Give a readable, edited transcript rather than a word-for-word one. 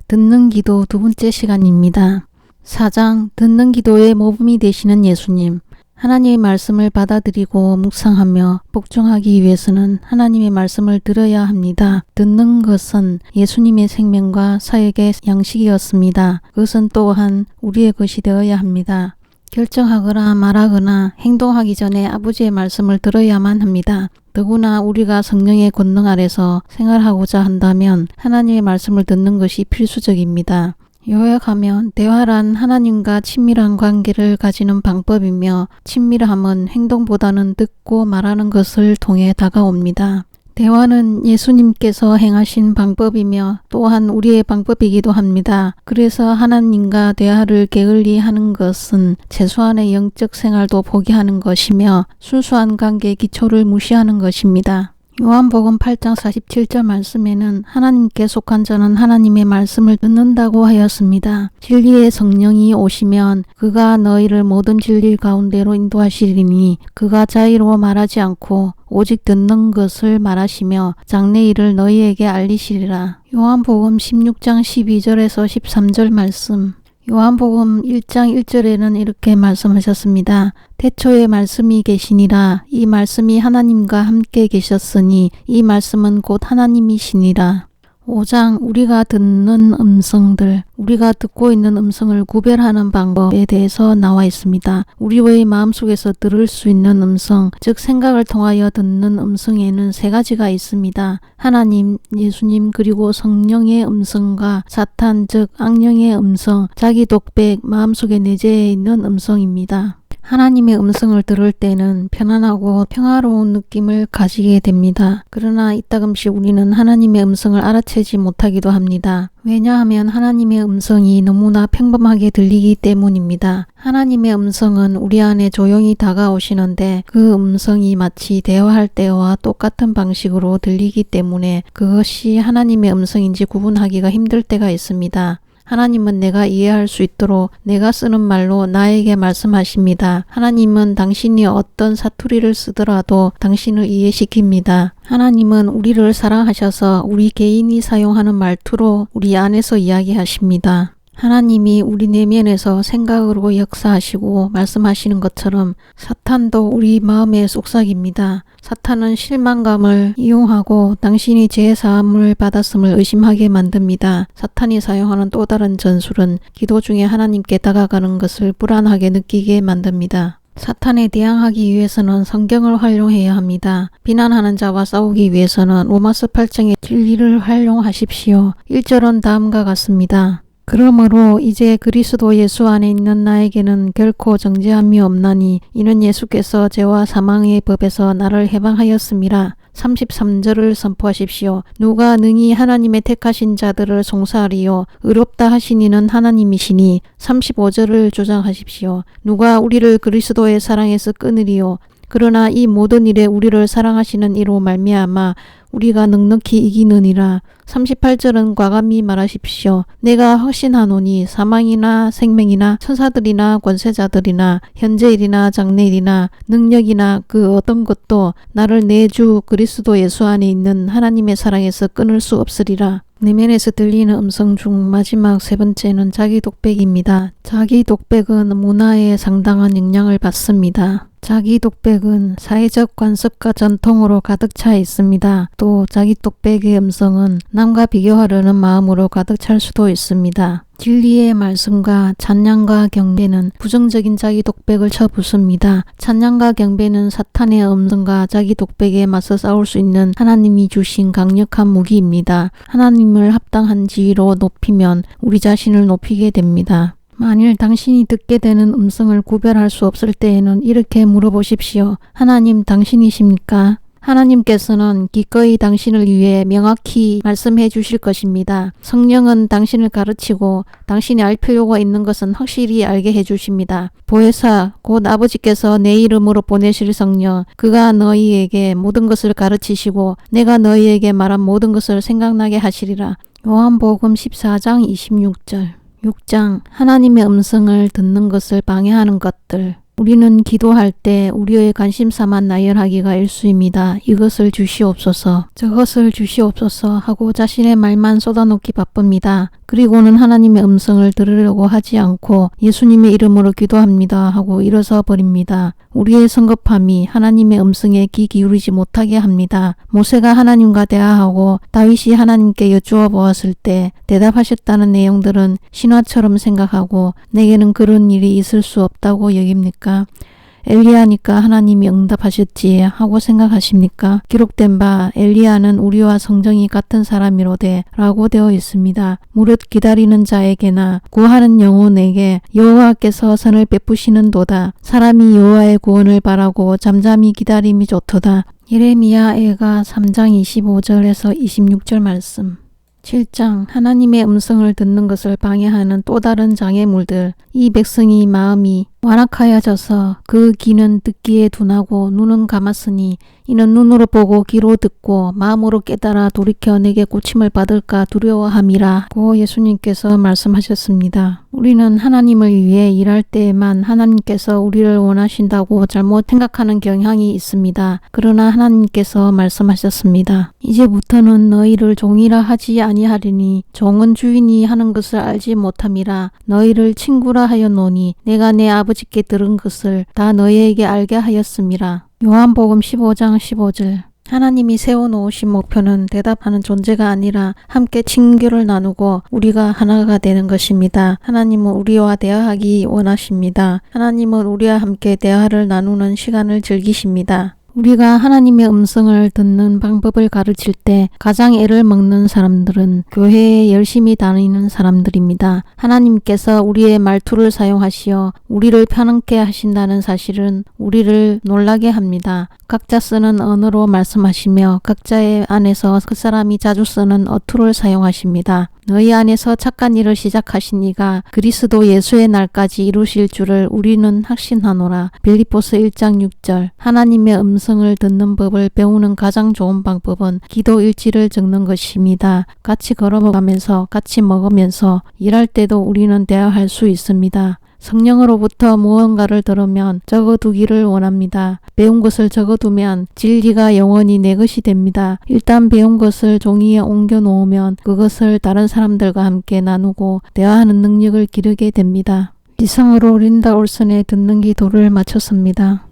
듣는 기도 두 번째 시간입니다. 4장 듣는 기도의 모범이 되시는 예수님. 하나님의 말씀을 받아들이고 묵상하며 복종하기 위해서는 하나님의 말씀을 들어야 합니다. 듣는 것은 예수님의 생명과 사역의 양식이었습니다. 그것은 또한 우리의 것이 되어야 합니다. 결정하거나 말하거나 행동하기 전에 아버지의 말씀을 들어야만 합니다. 더구나 우리가 성령의 권능 아래서 생활하고자 한다면 하나님의 말씀을 듣는 것이 필수적입니다. 요약하면 대화란 하나님과 친밀한 관계를 가지는 방법이며 친밀함은 행동보다는 듣고 말하는 것을 통해 다가옵니다. 대화는 예수님께서 행하신 방법이며 또한 우리의 방법이기도 합니다. 그래서 하나님과 대화를 게을리 하는 것은 최소한의 영적 생활도 포기하는 것이며 순수한 관계의 기초를 무시하는 것입니다. 요한복음 8장 47절 말씀에는 하나님께 속한 자는 하나님의 말씀을 듣는다고 하였습니다. 진리의 성령이 오시면 그가 너희를 모든 진리 가운데로 인도하시리니 그가 자의로 말하지 않고 오직 듣는 것을 말하시며 장래일을 너희에게 알리시리라. 요한복음 16장 12절에서 13절 말씀. 요한복음 1장 1절에는 이렇게 말씀하셨습니다. 태초에 말씀이 계시니라. 이 말씀이 하나님과 함께 계셨으니 이 말씀은 곧 하나님이시니라. 5장 우리가 듣는 음성들, 우리가 듣고 있는 음성을 구별하는 방법에 대해서 나와 있습니다. 우리의 마음속에서 들을 수 있는 음성, 즉 생각을 통하여 듣는 음성에는 세 가지가 있습니다. 하나님, 예수님, 그리고 성령의 음성과 사탄, 즉 악령의 음성, 자기 독백, 마음속에 내재해 있는 음성입니다. 하나님의 음성을 들을 때는 편안하고 평화로운 느낌을 가지게 됩니다. 그러나 이따금씩 우리는 하나님의 음성을 알아채지 못하기도 합니다. 왜냐하면 하나님의 음성이 너무나 평범하게 들리기 때문입니다. 하나님의 음성은 우리 안에 조용히 다가오시는데 그 음성이 마치 대화할 때와 똑같은 방식으로 들리기 때문에 그것이 하나님의 음성인지 구분하기가 힘들 때가 있습니다. 하나님은 내가 이해할 수 있도록 내가 쓰는 말로 나에게 말씀하십니다. 하나님은 당신이 어떤 사투리를 쓰더라도 당신을 이해시킵니다. 하나님은 우리를 사랑하셔서 우리 개인이 사용하는 말투로 우리 안에서 이야기하십니다. 하나님이 우리 내면에서 생각으로 역사하시고 말씀하시는 것처럼 사탄도 우리 마음의 속삭입니다. 사탄은 실망감을 이용하고 당신이 죄사함을 받았음을 의심하게 만듭니다. 사탄이 사용하는 또 다른 전술은 기도 중에 하나님께 다가가는 것을 불안하게 느끼게 만듭니다. 사탄에 대항하기 위해서는 성경을 활용해야 합니다. 비난하는 자와 싸우기 위해서는 로마서 8장의 진리를 활용하십시오. 1절은 다음과 같습니다. 그러므로 이제 그리스도 예수 안에 있는 나에게는 결코 정죄함이 없나니 이는 예수께서 죄와 사망의 법에서 나를 해방하였음이라. 33절을 선포하십시오. 누가 능히 하나님의 택하신 자들을 송사하리요 의롭다 하신 이는 하나님이시니. 35절을 조장하십시오. 누가 우리를 그리스도의 사랑에서 끊으리요 그러나 이 모든 일에 우리를 사랑하시는 이로 말미암아 우리가 넉넉히 이기느니라. 38절은 과감히 말하십시오. 내가 확신하노니 사망이나 생명이나 천사들이나 권세자들이나 현재일이나 장래일이나 능력이나 그 어떤 것도 나를 내 주 그리스도 예수 안에 있는 하나님의 사랑에서 끊을 수 없으리라. 내면에서 들리는 음성 중 마지막 세 번째는 자기 독백입니다. 자기 독백은 문화에 상당한 영향을 받습니다. 자기 독백은 사회적 관습과 전통으로 가득 차 있습니다. 또 자기 독백의 음성은 남과 비교하려는 마음으로 가득 찰 수도 있습니다. 진리의 말씀과 찬양과 경배는 부정적인 자기 독백을 쳐붓습니다. 찬양과 경배는 사탄의 음성과 자기 독백에 맞서 싸울 수 있는 하나님이 주신 강력한 무기입니다. 하나님을 합당한 지위로 높이면 우리 자신을 높이게 됩니다. 만일 당신이 듣게 되는 음성을 구별할 수 없을 때에는 이렇게 물어보십시오. 하나님, 당신이십니까? 하나님께서는 기꺼이 당신을 위해 명확히 말씀해 주실 것입니다. 성령은 당신을 가르치고 당신이 알 필요가 있는 것은 확실히 알게 해 주십니다. 보혜사, 곧 아버지께서 내 이름으로 보내실 성령, 그가 너희에게 모든 것을 가르치시고 내가 너희에게 말한 모든 것을 생각나게 하시리라. 요한복음 14장 26절. 6장 하나님의 음성을 듣는 것을 방해하는 것들. 우리는 기도할 때 우리의 관심사만 나열하기가 일쑤입니다. 이것을 주시옵소서, 저것을 주시옵소서 하고 자신의 말만 쏟아놓기 바쁩니다. 그리고는 하나님의 음성을 들으려고 하지 않고 예수님의 이름으로 기도합니다 하고 일어서 버립니다. 우리의 성급함이 하나님의 음성에 귀 기울이지 못하게 합니다. 모세가 하나님과 대화하고 다윗이 하나님께 여쭈어 보았을 때 대답하셨다는 내용들은 신화처럼 생각하고 내게는 그런 일이 있을 수 없다고 여깁니까? 엘리야니까 하나님이 응답하셨지 하고 생각하십니까? 기록된 바 엘리야는 우리와 성정이 같은 사람이로되 라고 되어 있습니다. 무릇 기다리는 자에게나 구하는 영혼에게 여호와께서 선을 베푸시는도다. 사람이 여호와의 구원을 바라고 잠잠히 기다림이 좋도다. 예레미야애가 3장 25절에서 26절 말씀. 7장 하나님의 음성을 듣는 것을 방해하는 또 다른 장애물들. 이 백성이 마음이 완악하여져서 그 귀는 듣기에 둔하고 눈은 감았으니 이는 눈으로 보고 귀로 듣고 마음으로 깨달아 돌이켜 내게 고침을 받을까 두려워함이라고 예수님께서 말씀하셨습니다. 우리는 하나님을 위해 일할 때에만 하나님께서 우리를 원하신다고 잘못 생각하는 경향이 있습니다. 그러나 하나님께서 말씀하셨습니다. 이제부터는 너희를 종이라 하지 아니하리니 종은 주인이 하는 것을 알지 못함이라. 너희를 친구라 하였노니 내가 내 아버지께 들은 것을 다 너희에게 알게 하였음이라. 요한복음 15장 15절. 하나님이 세워놓으신 목표는 대답하는 존재가 아니라 함께 친교를 나누고 우리가 하나가 되는 것입니다. 하나님은 우리와 대화하기 원하십니다. 하나님은 우리와 함께 대화를 나누는 시간을 즐기십니다. 우리가 하나님의 음성을 듣는 방법을 가르칠 때 가장 애를 먹는 사람들은 교회에 열심히 다니는 사람들입니다. 하나님께서 우리의 말투를 사용하시어 우리를 편안케 하신다는 사실은 우리를 놀라게 합니다. 각자 쓰는 언어로 말씀하시며 각자의 안에서 그 사람이 자주 쓰는 어투를 사용하십니다. 너희 안에서 착한 일을 시작하신 이가 그리스도 예수의 날까지 이루실 줄을 우리는 확신하노라. 빌립보서 1장 6절. 하나님의 음성을 듣는 법을 배우는 가장 좋은 방법은 기도 일지를 적는 것입니다. 같이 걸어가면서 같이 먹으면서 일할 때도 우리는 대화할 수 있습니다. 성령으로부터 무언가를 들으면 적어두기를 원합니다. 배운 것을 적어두면 진리가 영원히 내 것이 됩니다. 일단 배운 것을 종이에 옮겨 놓으면 그것을 다른 사람들과 함께 나누고 대화하는 능력을 기르게 됩니다. 이상으로 린다 올슨의 듣는 기도를 마쳤습니다.